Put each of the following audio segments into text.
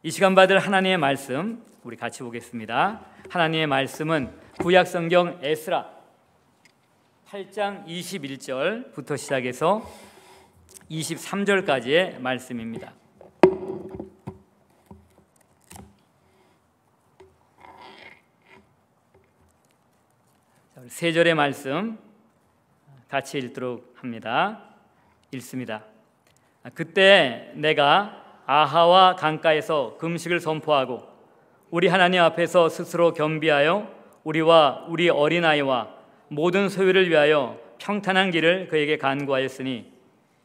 이 시간 받을 하나님의 말씀 우리 같이 보겠습니다. 하나님의 말씀은 구약성경 에스라 8장 21절부터 시작해서 23절까지의 말씀입니다. 세 절의 말씀 같이 읽도록 합니다. 읽습니다. 그때 내가 아하와 강가에서 금식을 선포하고 우리 하나님 앞에서 스스로 겸비하여 우리와 우리 어린아이와 모든 소유를 위하여 평탄한 길을 그에게 간구하였으니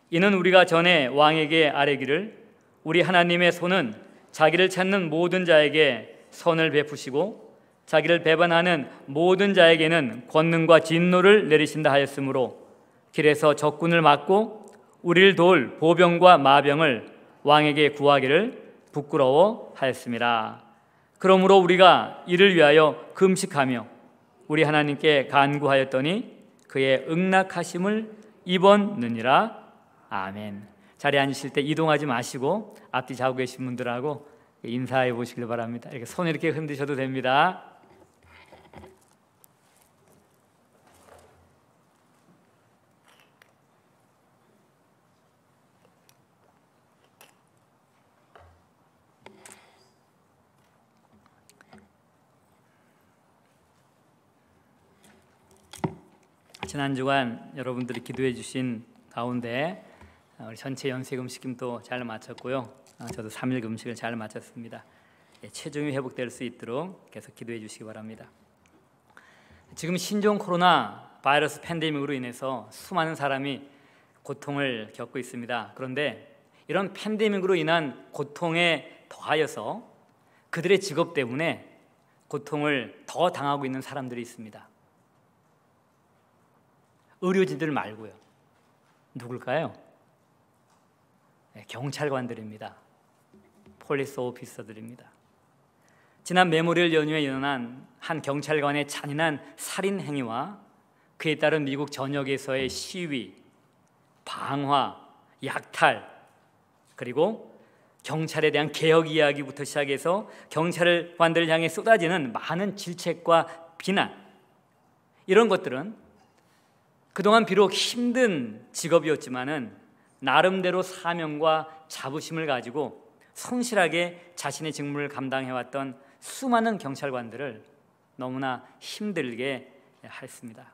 이는 우리가 전에 왕에게 아뢰기를 우리 하나님의 손은 자기를 찾는 모든 자에게 선을 베푸시고 자기를 배반하는 모든 자에게는 권능과 진노를 내리신다 하였으므로 길에서 적군을 막고 우리를 도울 보병과 마병을 왕에게 구하기를 부끄러워하였습니다. 그러므로 우리가 이를 위하여 금식하며 우리 하나님께 간구하였더니 그의 응낙하심을 입었느니라. 아멘. 자리에 앉으실 때 이동하지 마시고 앞뒤 자고 계신 분들하고 인사해 보시길 바랍니다. 이렇게 손 이렇게 흔드셔도 됩니다. 지난 주간 여러분들이 기도해 주신 가운데 우리 전체 연세 금식임도 잘 마쳤고요. 저도 3일 금식을 잘 마쳤습니다. 체중이 회복될 수 있도록 계속 기도해 주시기 바랍니다. 지금 신종 코로나 바이러스 팬데믹으로 인해서 수많은 사람이 고통을 겪고 있습니다. 그런데 이런 팬데믹으로 인한 고통에 더하여서 그들의 직업 때문에 고통을 더 당하고 있는 사람들이 있습니다. 의료진들 말고요. 누굴까요? 경찰관들입니다. 폴리스 오피서들입니다. 지난 메모리얼 연휴에 일어난 한 경찰관의 잔인한 살인 행위와 그에 따른 미국 전역에서의 시위, 방화, 약탈, 그리고 경찰에 대한 개혁 이야기부터 시작해서 경찰관들을 향해 쏟아지는 많은 질책과 비난, 이런 것들은 그동안 비록 힘든 직업이었지만은 나름대로 사명과 자부심을 가지고 성실하게 자신의 직무를 감당해왔던 수많은 경찰관들을 너무나 힘들게 했습니다.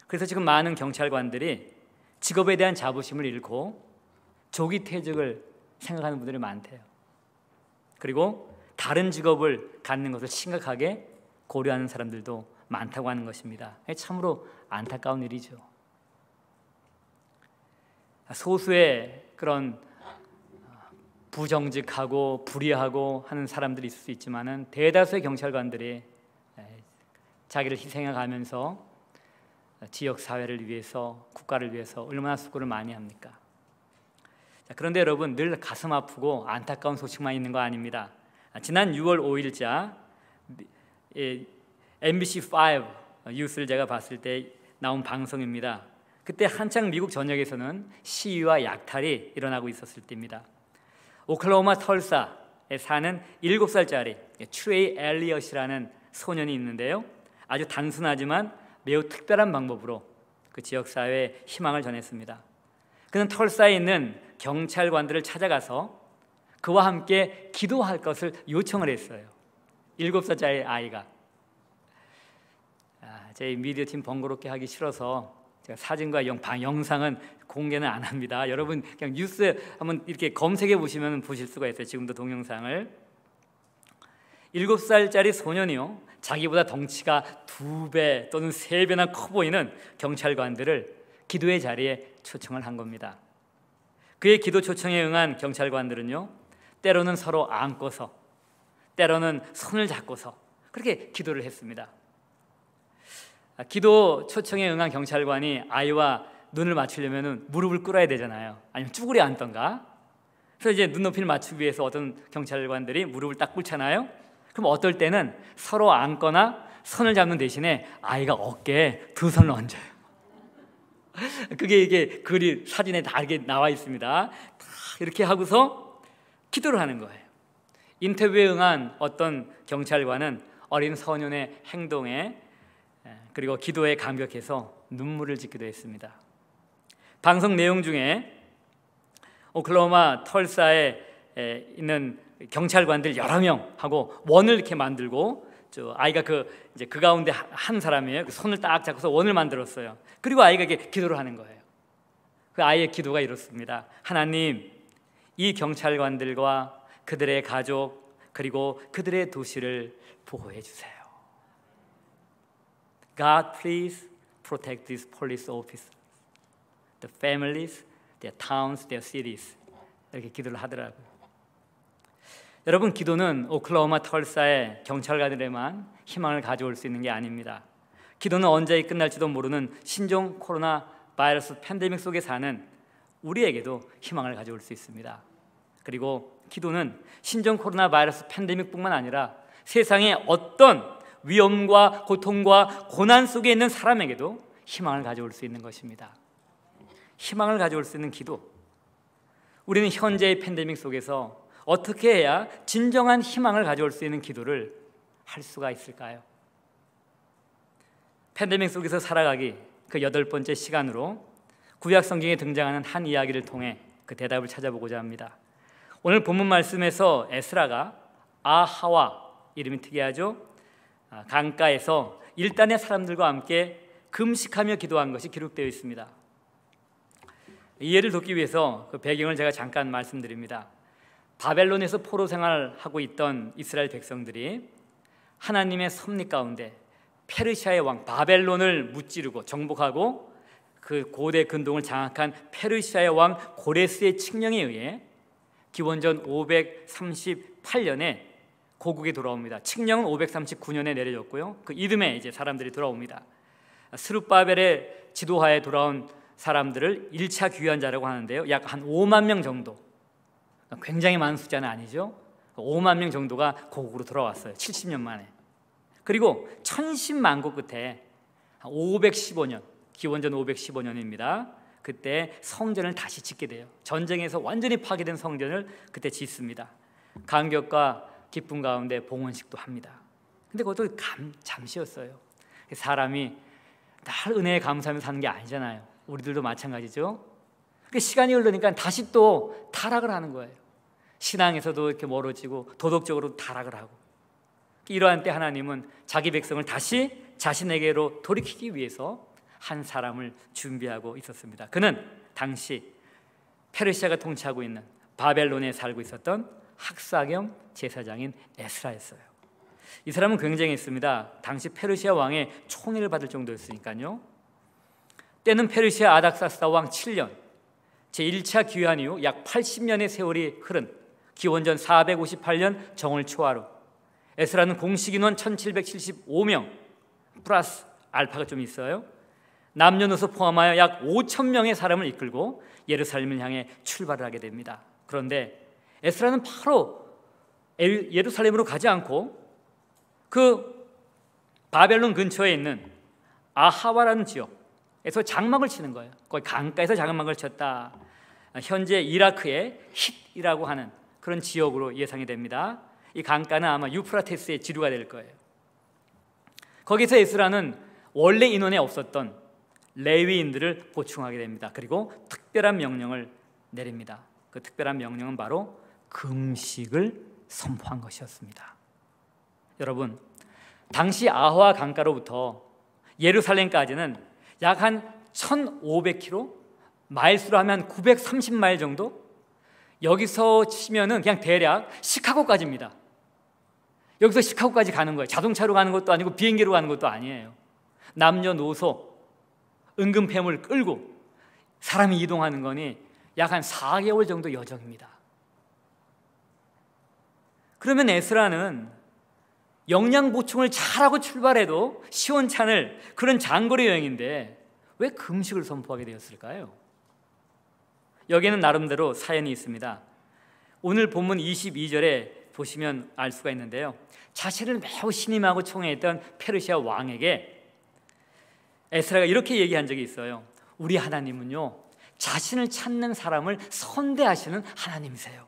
그래서 지금 많은 경찰관들이 직업에 대한 자부심을 잃고 조기 퇴직을 생각하는 분들이 많대요. 그리고 다른 직업을 갖는 것을 심각하게 고려하는 사람들도 많다고 하는 것입니다. 참으로 안타까운 일이죠. 소수의 그런 부정직하고 불의하고 하는 사람들이 있을 수 있지만은 대다수의 경찰관들이 자기를 희생해 가면서 지역 사회를 위해서, 국가를 위해서 얼마나 수고를 많이 합니까? 그런데 여러분, 늘 가슴 아프고 안타까운 소식만 있는 거 아닙니다. 지난 6월 5일자 MBC5 뉴스를 제가 봤을 때 나온 방송입니다. 그때 한창 미국 전역에서는 시위와 약탈이 일어나고 있었을 때입니다. 오클라호마 털사에 사는 7살짜리 트레이 엘리엇이라는 소년이 있는데요, 아주 단순하지만 매우 특별한 방법으로 그 지역사회에 희망을 전했습니다. 그는 털사에 있는 경찰관들을 찾아가서 그와 함께 기도할 것을 요청을 했어요. 7살짜리 아이가. 제 미디어팀 번거롭게 하기 싫어서 제가 사진과 영상은 공개는 안 합니다. 여러분 그냥 뉴스 한번 이렇게 검색해 보시면 보실 수가 있어요. 지금도 동영상을. 7살짜리 소년이요, 자기보다 덩치가 2배 또는 3배나 커 보이는 경찰관들을 기도의 자리에 초청을 한 겁니다. 그의 기도 초청에 응한 경찰관들은요, 때로는 서로 안고서, 때로는 손을 잡고서 그렇게 기도를 했습니다. 기도 초청에 응한 경찰관이 아이와 눈을 맞추려면 무릎을 꿇어야 되잖아요. 아니면 쭈그려 앉던가. 그래서 이제 눈높이를 맞추기 위해서 어떤 경찰관들이 무릎을 딱 꿇잖아요. 그럼 어떨 때는 서로 앉거나 손을 잡는 대신에 아이가 어깨에 두 손을 얹어요. 그게 이게 글이 사진에 다 이렇게 나와 있습니다. 다 이렇게 하고서 기도를 하는 거예요. 인터뷰에 응한 어떤 경찰관은 어린 소년의 행동에 그리고 기도에 감격해서 눈물을 짓기도 했습니다. 방송 내용 중에 오클라호마 털사에 있는 경찰관들 여러 명하고 원을 이렇게 만들고 아이가 그 가운데 한 사람이에요. 그 손을 딱 잡고서 원을 만들었어요. 그리고 아이가 이렇게 기도를 하는 거예요. 그 아이의 기도가 이렇습니다. 하나님, 이 경찰관들과 그들의 가족 그리고 그들의 도시를 보호해 주세요. God, please protect these police officers, the families, their towns, their cities. 이렇게 기도를 하더라고요. 여러분, 기도는 오클라호마 털사의 경찰관들에만 희망을 가져올 수 있는 게 아닙니다. 기도는 언제 끝날지도 모르는 신종 코로나 바이러스 팬데믹 속에 사는 우리에게도 희망을 가져올 수 있습니다. 그리고 기도는 신종 코로나 바이러스 팬데믹뿐만 아니라 세상의 어떤 위험과 고통과 고난 속에 있는 사람에게도 희망을 가져올 수 있는 것입니다. 희망을 가져올 수 있는 기도. 우리는 현재의 팬데믹 속에서 어떻게 해야 진정한 희망을 가져올 수 있는 기도를 할 수가 있을까요? 팬데믹 속에서 살아가기 그 8번째 시간으로 구약 성경에 등장하는 한 이야기를 통해 그 대답을 찾아보고자 합니다. 오늘 본문 말씀에서 에스라가 아하와, 이름이 특이하죠? 강가에서 일단의 사람들과 함께 금식하며 기도한 것이 기록되어 있습니다. 이해를 돕기 위해서 그 배경을 제가 잠깐 말씀드립니다. 바벨론에서 포로 생활하고 있던 이스라엘 백성들이 하나님의 섭리 가운데 페르시아의 왕 바벨론을 무찌르고 정복하고 그 고대 근동을 장악한 페르시아의 왕 고레스의 칙령에 의해 기원전 538년에 고국에 돌아옵니다. 칙령은 539년에 내려졌고요. 그 이듬해 이제 사람들이 돌아옵니다. 스룹바벨의 지도하에 돌아온 사람들을 1차 귀환자라고 하는데요. 약 한 5만 명 정도, 굉장히 많은 숫자는 아니죠. 5만 명 정도가 고국으로 돌아왔어요. 70년 만에. 그리고 천신만고 끝에 515년, 기원전 515년입니다. 그때 성전을 다시 짓게 돼요. 전쟁에서 완전히 파괴된 성전을 그때 짓습니다. 감격과 기쁨 가운데 봉헌식도 합니다. 근데 그것도 잠시였어요. 사람이 늘 은혜에 감사하며 사는 게 아니잖아요. 우리들도 마찬가지죠. 시간이 흐르니까 다시 또 타락을 하는 거예요. 신앙에서도 이렇게 멀어지고 도덕적으로 타락을 하고, 이러한 때 하나님은 자기 백성을 다시 자신에게로 돌이키기 위해서 한 사람을 준비하고 있었습니다. 그는 당시 페르시아가 통치하고 있는 바벨론에 살고 있었던 학사 겸 제사장인 에스라였어요. 이 사람은 굉장했습니다. 당시 페르시아 왕의 총애를 받을 정도였으니까요. 때는 페르시아 아닥사스다 왕 7년, 제1차 귀환 이후 약 80년의 세월이 흐른 기원전 458년 정월 초하루, 에스라는 공식 인원 1775명 플러스 알파가 좀 있어요. 남녀노소 포함하여 약 5,000명의 사람을 이끌고 예루살렘을 향해 출발을 하게 됩니다. 그런데 에스라는 바로 예루살렘으로 가지 않고 그 바벨론 근처에 있는 아하와라는 지역에서 장막을 치는 거예요. 거기 강가에서 장막을 쳤다. 현재 이라크의 힛이라고 하는 그런 지역으로 예상이 됩니다. 이 강가는 아마 유프라테스의 지류가 될 거예요. 거기서 에스라는 원래 인원에 없었던 레위인들을 보충하게 됩니다. 그리고 특별한 명령을 내립니다. 그 특별한 명령은 바로 금식을 선포한 것이었습니다. 여러분, 당시 아하 강가로부터 예루살렘까지는 약 한 1,500km, 마일수로 하면 930마일 정도? 여기서 치면은 그냥 대략 시카고까지입니다. 여기서 시카고까지 가는 거예요. 자동차로 가는 것도 아니고 비행기로 가는 것도 아니에요. 남녀노소, 은근폐물 끌고 사람이 이동하는 거니 약 한 4개월 정도 여정입니다. 그러면 에스라는 영양 보충을 잘하고 출발해도 시원찮을 그런 장거리 여행인데 왜 금식을 선포하게 되었을까요? 여기에는 나름대로 사연이 있습니다. 오늘 본문 22절에 보시면 알 수가 있는데요. 자신을 매우 신임하고 총애했던 페르시아 왕에게 에스라가 이렇게 얘기한 적이 있어요. 우리 하나님은요, 자신을 찾는 사람을 선대하시는 하나님이세요.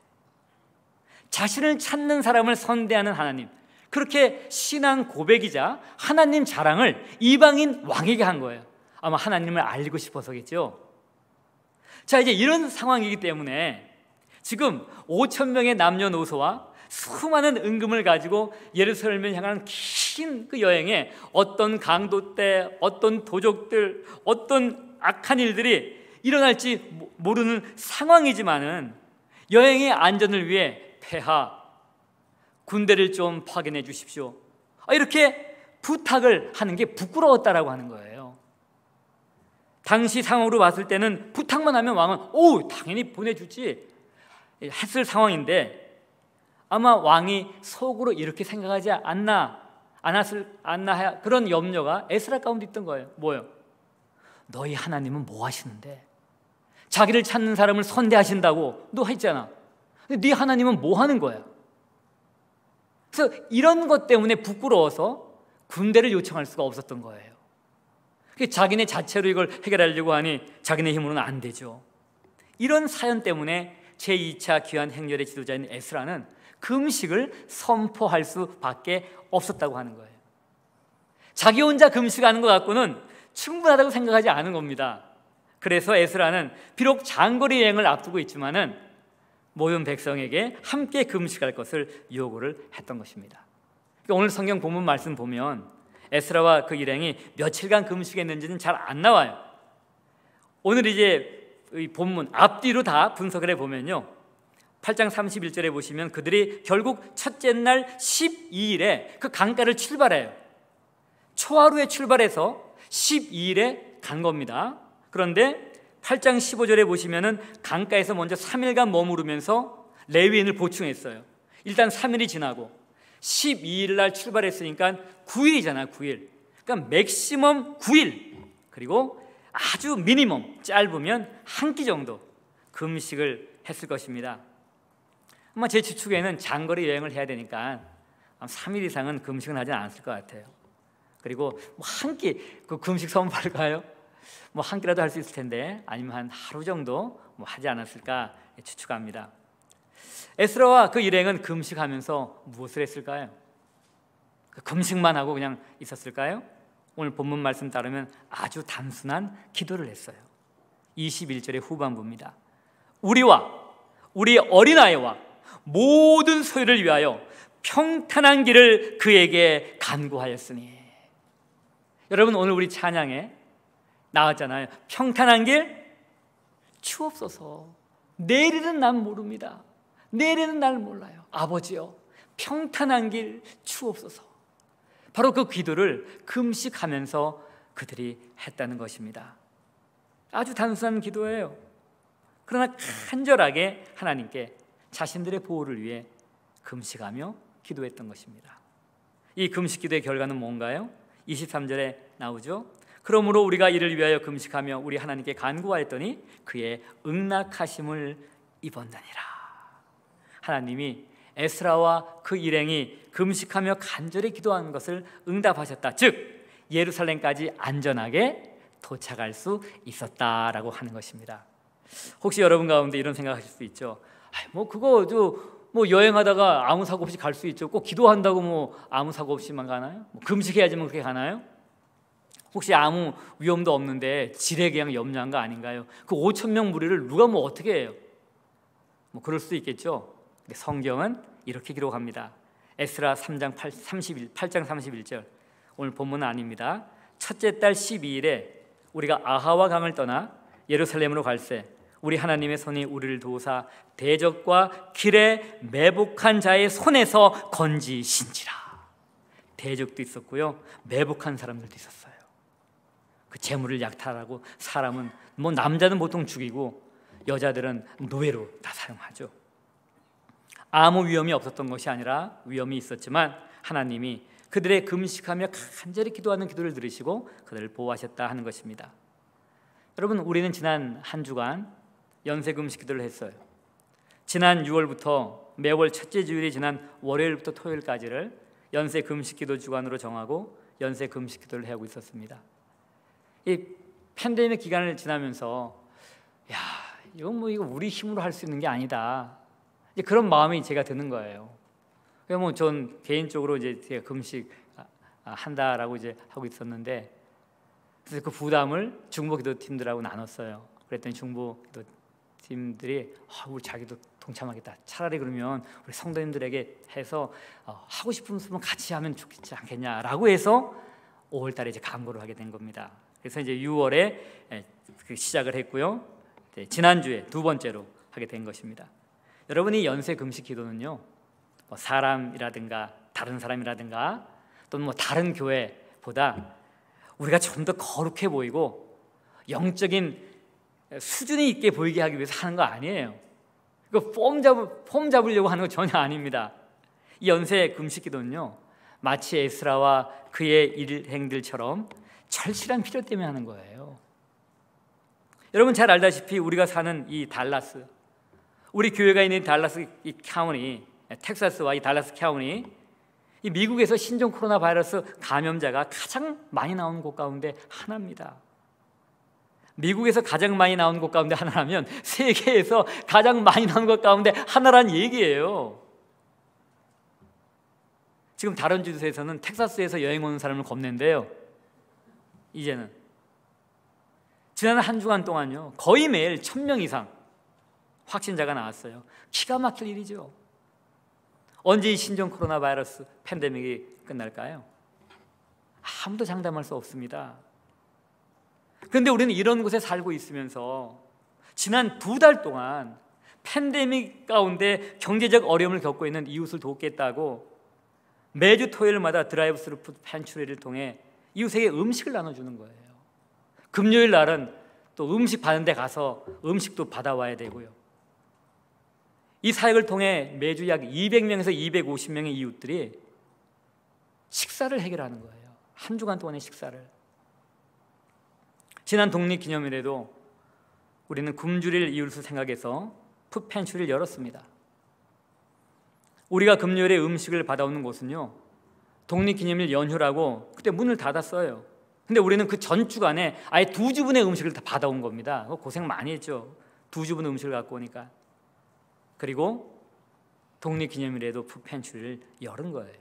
자신을 찾는 사람을 선대하는 하나님, 그렇게 신앙 고백이자 하나님 자랑을 이방인 왕에게 한 거예요. 아마 하나님을 알리고 싶어서겠죠. 자, 이제 이런 상황이기 때문에 지금 5천 명의 남녀노소와 수많은 은금을 가지고 예루살렘을 향하는 긴 그 여행에 어떤 강도 때, 어떤 도적들, 어떤 악한 일들이 일어날지 모르는 상황이지만은 여행의 안전을 위해 폐하, 군대를 좀 파견해 주십시오, 이렇게 부탁을 하는 게 부끄러웠다라고 하는 거예요. 당시 상황으로 봤을 때는 부탁만 하면 왕은 당연히 보내주지 했을 상황인데, 아마 왕이 속으로 이렇게 생각하지 않나 그런 염려가 에스라 가운데 있던 거예요. 뭐요? 너희 하나님은 뭐 하시는데? 자기를 찾는 사람을 선대하신다고 너 했잖아. 근데 네 하나님은 뭐 하는 거야? 그래서 이런 것 때문에 부끄러워서 군대를 요청할 수가 없었던 거예요. 자기네 자체로 이걸 해결하려고 하니 자기네 힘으로는 안 되죠. 이런 사연 때문에 제2차 귀환 행렬의 지도자인 에스라는 금식을 선포할 수밖에 없었다고 하는 거예요. 자기 혼자 금식하는 것 갖고는 충분하다고 생각하지 않은 겁니다. 그래서 에스라는 비록 장거리 여행을 앞두고 있지만은 모든 백성에게 함께 금식할 것을 요구를 했던 것입니다. 오늘 성경 본문 말씀 보면 에스라와 그 일행이 며칠간 금식했는지는 잘 안 나와요. 오늘 이제 이 본문 앞뒤로 다 분석을 해보면요, 8장 31절에 보시면 그들이 결국 첫째 날 12일에 그 강가를 출발해요. 초하루에 출발해서 12일에 간 겁니다. 그런데 8장 15절에 보시면은 강가에서 먼저 3일간 머무르면서 레위인을 보충했어요. 일단 3일이 지나고 12일 날 출발했으니까 9일이잖아요. 9일. 그러니까 맥시멈 9일, 그리고 아주 미니멈 짧으면 한 끼 정도 금식을 했을 것입니다. 아마 제 추측에는 장거리 여행을 해야 되니까 3일 이상은 금식은 하지 않았을 것 같아요. 그리고 한 끼 그 금식 선포할까요? 한 끼라도 할 수 있을 텐데, 아니면 한 하루 정도 하지 않았을까 추측합니다. 에스라와 그 일행은 금식하면서 무엇을 했을까요? 금식만 하고 그냥 있었을까요? 오늘 본문 말씀 따르면 아주 단순한 기도를 했어요. 21절의 후반부입니다. 우리와 우리 어린아이와 모든 소유를 위하여 평탄한 길을 그에게 간구하였으니. 여러분, 오늘 우리 찬양에 나왔잖아요. 평탄한 길 주옵소서. 내일은 난 모릅니다. 내일은 날 몰라요. 아버지요, 평탄한 길 주옵소서. 바로 그 기도를 금식하면서 그들이 했다는 것입니다. 아주 단순한 기도예요. 그러나 간절하게 하나님께 자신들의 보호를 위해 금식하며 기도했던 것입니다. 이 금식 기도의 결과는 뭔가요? 23절에 나오죠. 그러므로 우리가 이를 위하여 금식하며 우리 하나님께 간구하였더니 그의 응낙하심을 입었느니라. 하나님이 에스라와 그 일행이 금식하며 간절히 기도하는 것을 응답하셨다. 즉 예루살렘까지 안전하게 도착할 수 있었다라고 하는 것입니다. 혹시 여러분 가운데 이런 생각하실 수 있죠. 여행하다가 아무 사고 없이 갈 수 있죠. 꼭 기도한다고 아무 사고 없이만 가나요? 금식해야지만 그렇게 가나요? 혹시 아무 위험도 없는데 지레 그냥 염려한 거 아닌가요? 그 5천 명 무리를 누가 어떻게 해요? 그럴 수도 있겠죠. 근데 성경은 이렇게 기록합니다. 에스라 8장 31절, 오늘 본문은 아닙니다. 첫째 달 12일에 우리가 아하와 강을 떠나 예루살렘으로 갈새 우리 하나님의 손이 우리를 도우사 대적과 길에 매복한 자의 손에서 건지신지라. 대적도 있었고요, 매복한 사람들도 있었어요. 그 재물을 약탈하고, 사람은 남자는 보통 죽이고 여자들은 노예로 다 사용하죠. 아무 위험이 없었던 것이 아니라 위험이 있었지만 하나님이 그들의 금식하며 간절히 기도하는 기도를 들으시고 그들을 보호하셨다 하는 것입니다. 여러분, 우리는 지난 한 주간 연세 금식 기도를 했어요. 지난 6월부터 매월 첫째 주일이 지난 월요일부터 토요일까지를 연세 금식 기도 주간으로 정하고 연세 금식 기도를 하고 있었습니다. 이 팬데믹 기간을 지나면서 이건 이거 우리 힘으로 할 수 있는 게 아니다. 이제 그런 마음이 제가 드는 거예요. 그러면 전 개인적으로 이제 제가 금식 한다라고 이제 하고 있었는데, 그래서 그 부담을 중보 기도팀들하고 나눴어요. 그랬더니 중보 기도팀들이 우리 자기도 동참하겠다. 차라리 그러면 우리 성도님들에게 해서 하고 싶으면 같이 하면 좋겠지 않겠냐라고 해서 5월 달에 이제 강구를 하게 된 겁니다. 그래서 이제 6월에 시작을 했고요. 지난주에 두 번째로 하게 된 것입니다. 여러분이 연세 금식 기도는요, 뭐 사람이라든가 다른 사람이라든가 또는 뭐 다른 교회보다 우리가 좀 더 거룩해 보이고 영적인 수준이 있게 보이게 하기 위해서 하는 거 아니에요. 그 폼 잡으려고 하는 거 전혀 아닙니다. 이 연세 금식 기도는요, 마치 에스라와 그의 일행들처럼 절실한 필요 때문에 하는 거예요. 여러분 잘 알다시피 우리가 사는 이 달라스, 우리 교회가 있는 달라스 이 카운티, 텍사스와 이 달라스 카운티, 이 미국에서 신종 코로나 바이러스 감염자가 가장 많이 나오는 곳 가운데 하나입니다. 미국에서 가장 많이 나오는 곳 가운데 하나라면 세계에서 가장 많이 나오는 곳 가운데 하나란 얘기예요. 지금 다른 주소에서는 텍사스에서 여행 오는 사람을 겁낸대요. 이제는 지난 한 주간 동안요, 거의 매일 1000명 이상 확진자가 나왔어요. 기가 막힐 일이죠. 언제 이 신종 코로나 바이러스 팬데믹이 끝날까요? 아무도 장담할 수 없습니다. 그런데 우리는 이런 곳에 살고 있으면서 지난 2달 동안 팬데믹 가운데 경제적 어려움을 겪고 있는 이웃을 돕겠다고 매주 토요일마다 드라이브스루 푸드 팬츄리를 통해 이웃에게 음식을 나눠주는 거예요. 금요일 날은 또 음식 받는 데 가서 음식도 받아와야 되고요. 이 사역을 통해 매주 약 200명에서 250명의 이웃들이 식사를 해결하는 거예요. 한 주간 동안의 식사를. 지난 독립기념일에도 우리는 굶주릴 이웃을 생각해서 푸드팬츄리를 열었습니다. 우리가 금요일에 음식을 받아오는 곳은요, 독립기념일 연휴라고 그때 문을 닫았어요. 근데 우리는 그 전 주간에 아예 2주분의 음식을 다 받아온 겁니다. 고생 많이 했죠. 2주분의 음식을 갖고 오니까. 그리고 독립기념일에도 푸드팬츄리를 열은 거예요.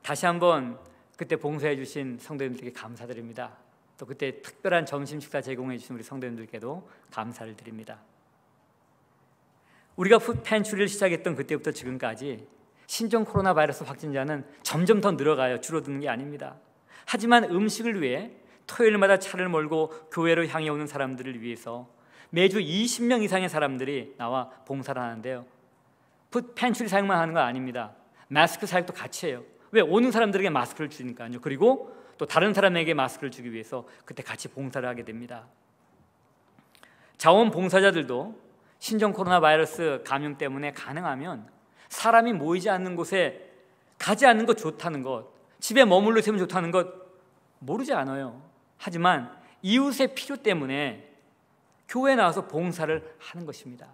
다시 한번 그때 봉사해 주신 성도님들께 감사드립니다. 또 그때 특별한 점심 식사 제공해 주신 우리 성도님들께도 감사를 드립니다. 우리가 푸드팬츄리를 시작했던 그때부터 지금까지 신종 코로나 바이러스 확진자는 점점 더 늘어가요. 줄어드는 게 아닙니다. 하지만 음식을 위해 토요일마다 차를 몰고 교회로 향해 오는 사람들을 위해서 매주 20명 이상의 사람들이 나와 봉사를 하는데요, 푸드팬츄리 사용만 하는 거 아닙니다. 마스크 사용도 같이 해요. 왜? 오는 사람들에게 마스크를 주니까요. 그리고 또 다른 사람에게 마스크를 주기 위해서 그때 같이 봉사를 하게 됩니다. 자원봉사자들도 신종 코로나 바이러스 감염 때문에 가능하면 사람이 모이지 않는 곳에 가지 않는 것 좋다는 것, 집에 머물러 있으면 좋다는 것 모르지 않아요. 하지만 이웃의 필요 때문에 교회에 나와서 봉사를 하는 것입니다.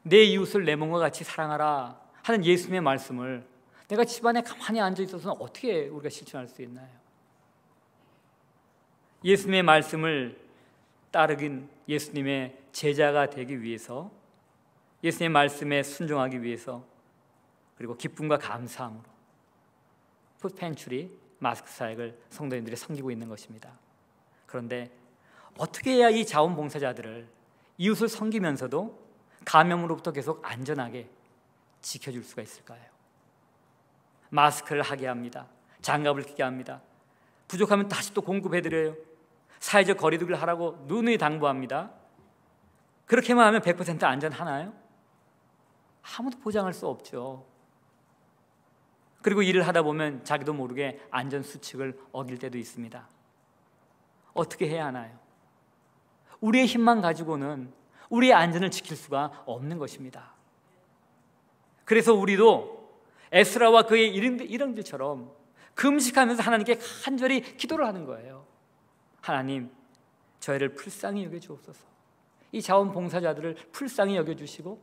내 이웃을 내 몸과 같이 사랑하라 하는 예수님의 말씀을 내가 집안에 가만히 앉아 있어서는 어떻게 우리가 실천할 수 있나요? 예수님의 말씀을 따르긴 예수님의 제자가 되기 위해서, 예수님의 말씀에 순종하기 위해서, 그리고 기쁨과 감사함으로 푸드팬츄리 마스크 사역을 성도님들이 섬기고 있는 것입니다. 그런데 어떻게 해야 이 자원봉사자들을 이웃을 섬기면서도 감염으로부터 계속 안전하게 지켜줄 수가 있을까요? 마스크를 하게 합니다. 장갑을 끼게 합니다. 부족하면 다시 또 공급해드려요. 사회적 거리두기를 하라고 누누이 당부합니다. 그렇게만 하면 100% 안전하나요? 아무도 보장할 수 없죠. 그리고 일을 하다 보면 자기도 모르게 안전수칙을 어길 때도 있습니다. 어떻게 해야 하나요? 우리의 힘만 가지고는 우리의 안전을 지킬 수가 없는 것입니다. 그래서 우리도 에스라와 그의 일행들처럼 금식하면서 하나님께 간절히 기도를 하는 거예요. 하나님, 저희를 불쌍히 여겨주옵소서. 이 자원봉사자들을 불쌍히 여겨주시고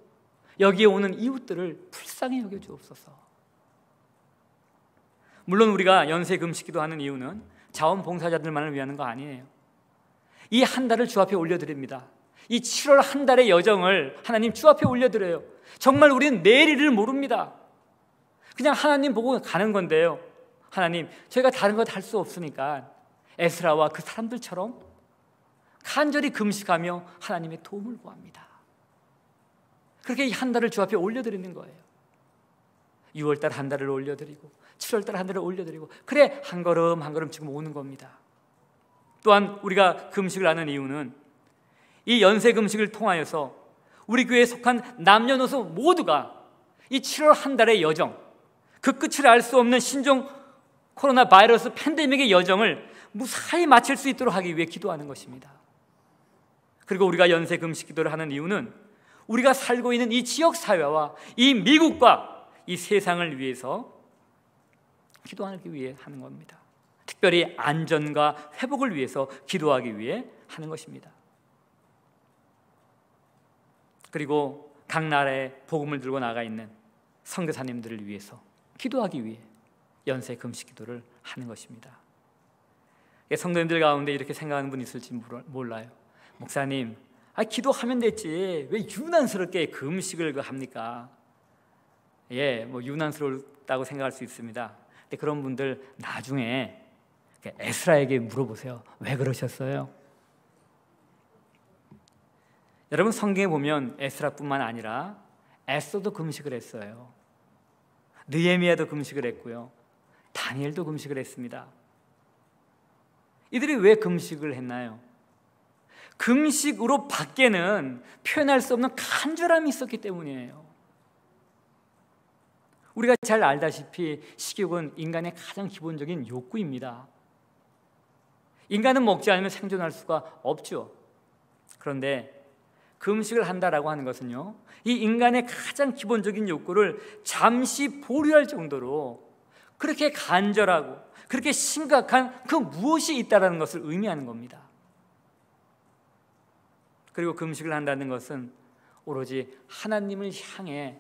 여기에 오는 이웃들을 불쌍히 여겨주옵소서. 물론 우리가 연세 금식기도 하는 이유는 자원봉사자들만을 위하는 거 아니에요. 이 한 달을 주 앞에 올려드립니다. 이 7월 한 달의 여정을 하나님 주 앞에 올려드려요. 정말 우리는 내일을 모릅니다. 그냥 하나님 보고 가는 건데요. 하나님, 저희가 다른 것 할 수 없으니까 에스라와 그 사람들처럼 간절히 금식하며 하나님의 도움을 구합니다. 그렇게 이 한 달을 주 앞에 올려드리는 거예요. 6월달 한 달을 올려드리고 7월달 한 달을 올려드리고, 그래 한 걸음 한 걸음 지금 오는 겁니다. 또한 우리가 금식을 하는 이유는 이 연세 금식을 통하여서 우리 교회에 속한 남녀노소 모두가 이 7월 한 달의 여정, 그 끝을 알 수 없는 신종 코로나 바이러스 팬데믹의 여정을 무사히 마칠 수 있도록 하기 위해 기도하는 것입니다. 그리고 우리가 연세 금식 기도를 하는 이유는 우리가 살고 있는 이 지역 사회와 이 미국과 이 세상을 위해서 기도하기 위해 하는 겁니다. 특별히 안전과 회복을 위해서 기도하기 위해 하는 것입니다. 그리고 각 나라에 복음을 들고 나가 있는 선교사님들을 위해서 기도하기 위해 연세 금식 기도를 하는 것입니다. 성도님들 가운데 이렇게 생각하는 분 있을지 몰라요. 목사님, 기도하면 됐지 왜 유난스럽게 금식을 합니까? 뭐 유난스럽다고 생각할 수 있습니다. 근데 그런 분들 나중에 에스라에게 물어보세요. 왜 그러셨어요? 여러분, 성경에 보면 에스라뿐만 아니라 에스더도 금식을 했어요. 느헤미야도 금식을 했고요. 다니엘도 금식을 했습니다. 이들이 왜 금식을 했나요? 금식으로 밖에는 표현할 수 없는 간절함이 있었기 때문이에요. 우리가 잘 알다시피 식욕은 인간의 가장 기본적인 욕구입니다. 인간은 먹지 않으면 생존할 수가 없죠. 그런데 금식을 한다라고 하는 것은요, 이 인간의 가장 기본적인 욕구를 잠시 보류할 정도로 그렇게 간절하고 그렇게 심각한 그 무엇이 있다라는 것을 의미하는 겁니다. 그리고 금식을 한다는 것은 오로지 하나님을 향해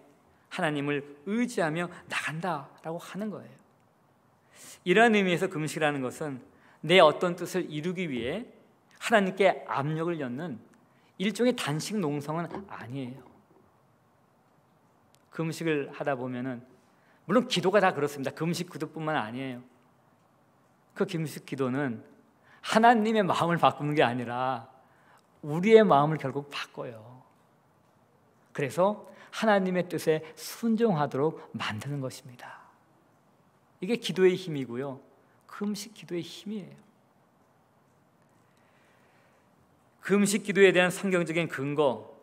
하나님을 의지하며 나간다라고 하는 거예요. 이러한 의미에서 금식이라는 것은 내 어떤 뜻을 이루기 위해 하나님께 압력을 넣는 일종의 단식 농성은 아니에요. 금식을 하다 보면은 물론 기도가 다 그렇습니다. 금식 기도뿐만 아니에요. 그 금식 기도는 하나님의 마음을 바꾸는 게 아니라 우리의 마음을 결국 바꿔요. 그래서 하나님의 뜻에 순종하도록 만드는 것입니다. 이게 기도의 힘이고요. 금식 기도의 힘이에요. 금식 기도에 대한 성경적인 근거,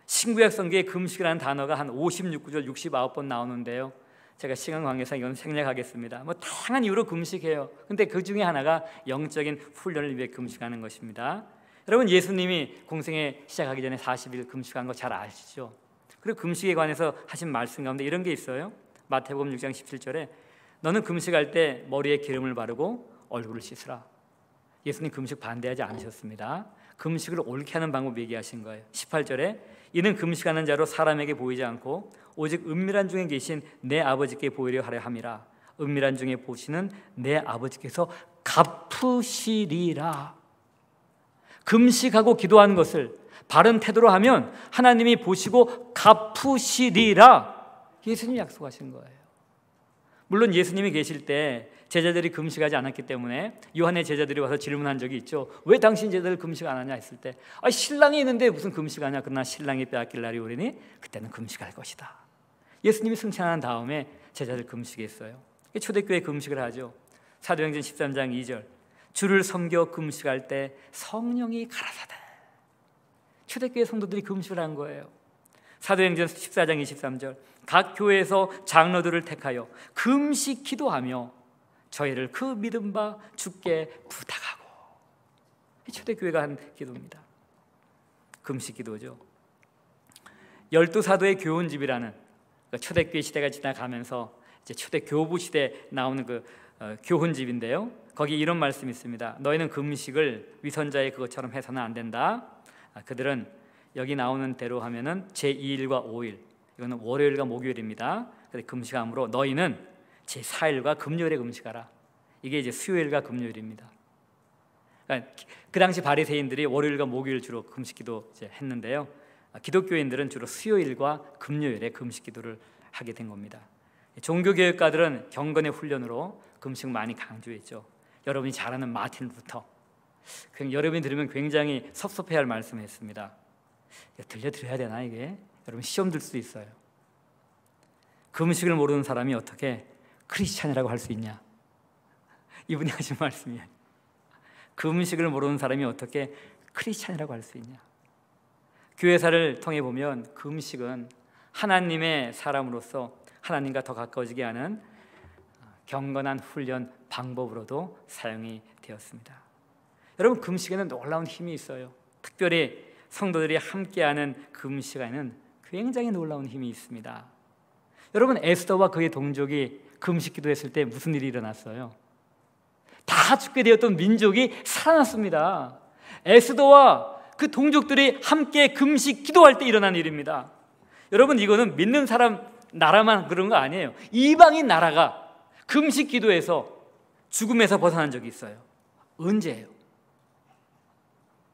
신구약 성경에 금식이라는 단어가 한 56구절 69번 나오는데요. 제가 시간 관계상 이건 생략하겠습니다. 다양한 이유로 금식해요. 근데 그 중에 하나가 영적인 훈련을 위해 금식하는 것입니다. 여러분, 예수님이 공생에 시작하기 전에 40일 금식한 거 잘 아시죠? 그리고 금식에 관해서 하신 말씀 가운데 이런 게 있어요. 마태복음 6장 17절에 너는 금식할 때 머리에 기름을 바르고 얼굴을 씻으라. 예수님 금식 반대하지 않으셨습니다. 금식을 옳게 하는 방법 얘기하신 거예요. 18절에 이는 금식하는 자로 사람에게 보이지 않고 오직 은밀한 중에 계신 내 아버지께 보이려 하려 함이라. 은밀한 중에 보시는 내 아버지께서 갚으시리라. 금식하고 기도하는 것을 바른 태도로 하면 하나님이 보시고 갚으시리라. 예수님이 약속하신 거예요. 물론 예수님이 계실 때 제자들이 금식하지 않았기 때문에 요한의 제자들이 와서 질문한 적이 있죠. 왜 당신 제자들 금식 안 하냐 했을 때 신랑이 있는데 무슨 금식하냐. 그러나 신랑이 빼앗길 날이 오리니 그때는 금식할 것이다. 예수님이 승천한 다음에 제자들 금식했어요. 초대교회 금식을 하죠. 사도행전 13장 2절 주를 섬겨 금식할 때 성령이 가라사대. 초대교회 성도들이 금식을 한 거예요. 사도행전 14장 23절 각 교회에서 장로들을 택하여 금식 기도하며 저희를 그 믿음 바 주께 부탁하고. 초대교회가 한 기도입니다. 금식 기도죠. 12사도의 교훈집이라는 초대교회 시대가 지나가면서 이제 초대교부 시대에 나오는 그 교훈집인데요. 거기 이런 말씀이 있습니다. 너희는 금식을 위선자의 그것처럼 해서는 안 된다. 그들은 여기 나오는 대로 하면은 제2일과 5일, 이거는 월요일과 목요일입니다. 금식함으로 너희는 제4일과 금요일에 금식하라. 이게 이제 수요일과 금요일입니다. 그러니까 그 당시 바리새인들이 월요일과 목요일 주로 금식기도 했는데요. 기독교인들은 주로 수요일과 금요일에 금식기도를 하게 된 겁니다. 종교개혁가들은 경건의 훈련으로 금식을 많이 강조했죠. 여러분이 잘 아는 마틴 루터, 여러분이 들으면 굉장히 섭섭해할 말씀을 했습니다. 들려드려야 되나 이게? 여러분 시험 들 수도 있어요. 금식을 모르는 사람이 어떻게 크리스찬이라고 할 수 있냐? 이분이 하신 말씀이에요. 금식을 모르는 사람이 어떻게 크리스찬이라고 할 수 있냐? 교회사를 통해 보면 금식은 하나님의 사람으로서 하나님과 더 가까워지게 하는 경건한 훈련 방법으로도 사용이 되었습니다. 여러분 금식에는 놀라운 힘이 있어요. 특별히 성도들이 함께하는 금식에는 굉장히 놀라운 힘이 있습니다. 여러분 에스더와 그의 동족이 금식 기도했을 때 무슨 일이 일어났어요? 다 죽게 되었던 민족이 살아났습니다. 에스더와 그 동족들이 함께 금식 기도할 때 일어난 일입니다. 여러분 이거는 믿는 사람 나라만 그런 거 아니에요. 이방인 나라가 금식 기도해서 죽음에서 벗어난 적이 있어요. 언제예요?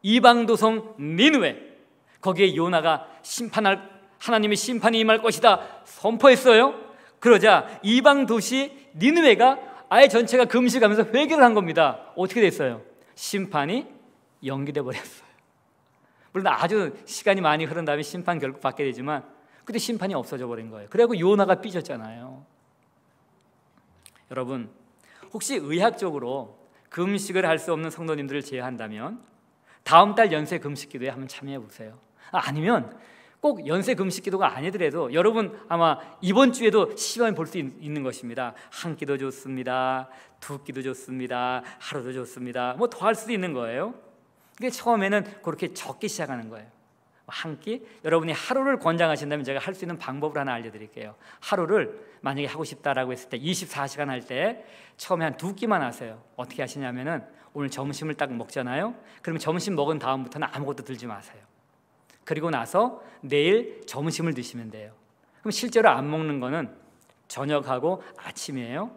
이방 도성 니느웨, 거기에 요나가 하나님의 심판이 임할 것이다 선포했어요. 그러자 이방 도시 니느웨가 아예 전체가 금식하면서 회개를 한 겁니다. 어떻게 됐어요? 심판이 연기돼 버렸어요. 물론 아주 시간이 많이 흐른 다음에 심판 결국 받게 되지만 그때 심판이 없어져 버린 거예요. 그래갖고 요나가 삐졌잖아요. 여러분 혹시 의학적으로 금식을 할 수 없는 성도님들을 제외한다면 다음 달 연세 금식 기도에 한번 참여해 보세요. 아니면 꼭 연세 금식 기도가 아니더라도 여러분 아마 이번 주에도 시험을 볼 수 있는 것입니다. 한 끼도 좋습니다. 두 끼도 좋습니다. 하루도 좋습니다. 뭐 더 할 수도 있는 거예요. 그게 처음에는 그렇게 적기 시작하는 거예요. 한 끼? 여러분이 하루를 권장하신다면 제가 할 수 있는 방법을 하나 알려드릴게요. 하루를 만약에 하고 싶다라고 했을 때 24시간 할 때 처음에 한 2끼만 하세요. 어떻게 하시냐면은 오늘 점심을 딱 먹잖아요. 그러면 점심 먹은 다음부터는 아무것도 들지 마세요. 그리고 나서 내일 점심을 드시면 돼요. 그럼 실제로 안 먹는 거는 저녁하고 아침이에요.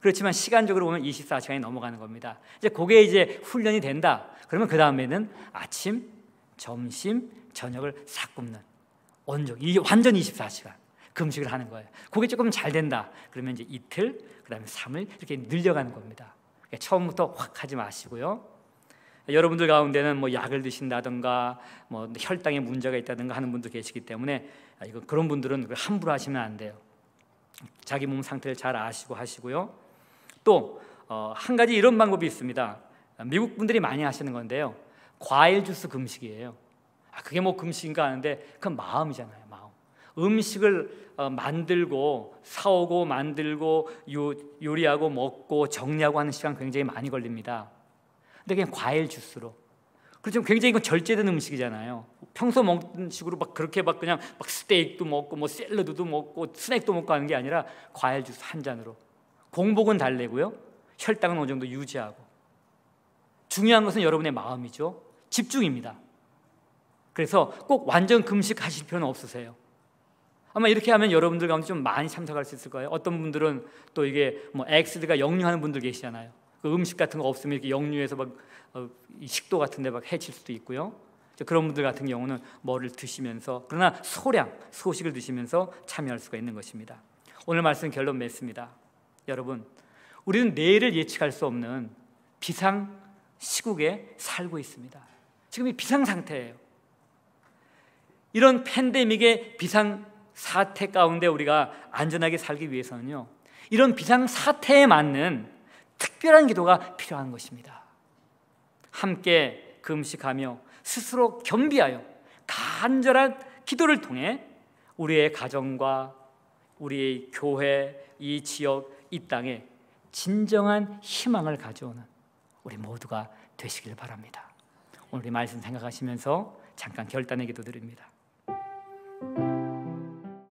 그렇지만 시간적으로 보면 24시간이 넘어가는 겁니다. 이제 그게 이제 훈련이 된다. 그러면 그 다음에는 아침, 점심, 저녁을 싹 굶는 온종, 이게 완전 24시간 금식을 하는 거예요. 그게 조금 잘 된다. 그러면 이제 이틀, 그다음에 3일 이렇게 늘려가는 겁니다. 그러니까 처음부터 확 하지 마시고요. 여러분들 가운데는 뭐 약을 드신다든가 뭐 혈당에 문제가 있다든가 하는 분도 계시기 때문에 이거 그런 분들은 함부로 하시면 안 돼요. 자기 몸 상태를 잘 아시고 하시고요. 또 한 가지 이런 방법이 있습니다. 미국 분들이 많이 하시는 건데요. 과일 주스 금식이에요. 그게 뭐 금식인가 하는데 그건 마음이잖아요. 마음. 음식을 만들고 사오고 만들고 요리하고 먹고 정리하고 하는 시간 굉장히 많이 걸립니다. 근데 그냥 과일 주스로. 그렇지만 굉장히 이건 절제된 음식이잖아요. 평소 먹는 식으로 막 그렇게 막 그냥 막 스테이크도 먹고 뭐 샐러드도 먹고 스낵도 먹고 하는 게 아니라 과일 주스 한 잔으로. 공복은 달래고요. 혈당은 어느 정도 유지하고. 중요한 것은 여러분의 마음이죠. 집중입니다. 그래서 꼭 완전 금식하실 필요는 없으세요. 아마 이렇게 하면 여러분들 가운데 좀 많이 참석할 수 있을 거예요. 어떤 분들은 또 이게 뭐 엑스드가 역류하는 분들 계시잖아요. 그 음식 같은 거 없으면 이렇게 역류해서 막 식도 같은 데 막 해칠 수도 있고요. 그런 분들 같은 경우는 뭐를 드시면서 그러나 소식을 드시면서 참여할 수가 있는 것입니다. 오늘 말씀 결론 맺습니다. 여러분, 우리는 내일을 예측할 수 없는 비상 시국에 살고 있습니다. 지금 이 비상 상태예요. 이런 팬데믹의 비상 사태 가운데 우리가 안전하게 살기 위해서는요, 이런 비상 사태에 맞는 특별한 기도가 필요한 것입니다. 함께 금식하며 스스로 겸비하여 간절한 기도를 통해 우리의 가정과 우리의 교회, 이 지역, 이 땅에 진정한 희망을 가져오는 우리 모두가 되시길 바랍니다. 오늘 이 말씀 생각하시면서 잠깐 결단의 기도 드립니다.